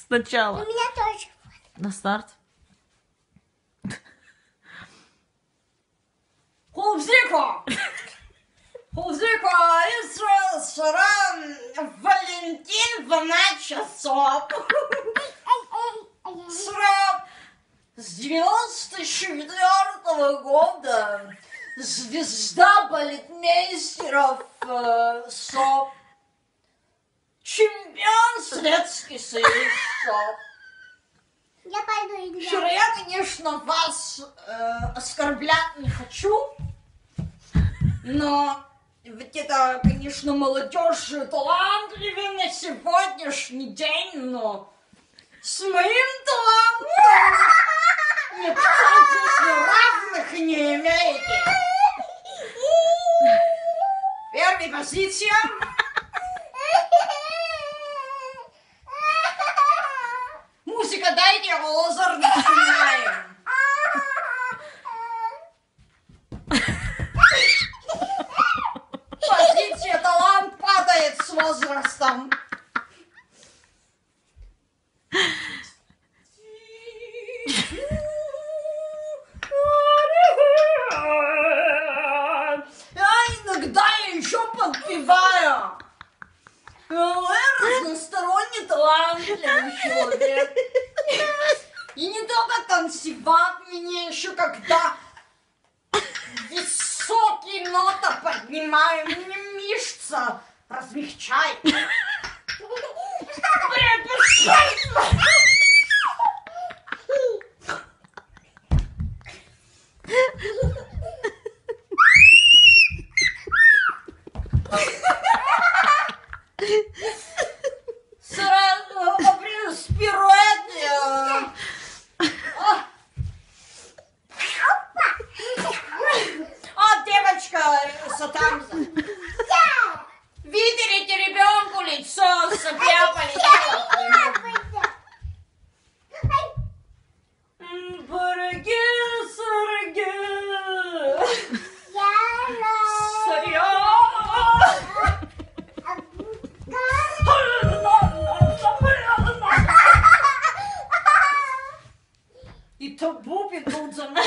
Сначала. У меня тоже. На старт. Хулзика! Хулзика, Валентин 12 часов. Срок с 94-го года. Звезда балетмейстеров СОП. Чемпион Советский Союз СОП. Я пойду Вчера играть. я, конечно, вас оскорблять не хочу, но ведь это, конечно, молодежь талантливая на сегодняшний день, но с моим талантом не равных не имеете. Первая позиция. Музыка, дайте озер, начинаем. Позиция талант падает с возрастом. Я иногда еще подпеваю. Я разносторонний талантливый человек. И не только танцевать мне еще, когда высокие ноты поднимаю, мне мышца размягчает. Вытерите ребенку лицо, сопля полетела. И то бубен тут за мной.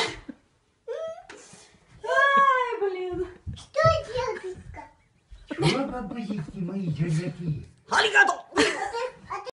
Ай, блин. Что делать? Чего вы боитесь, мои червяки? Алигато!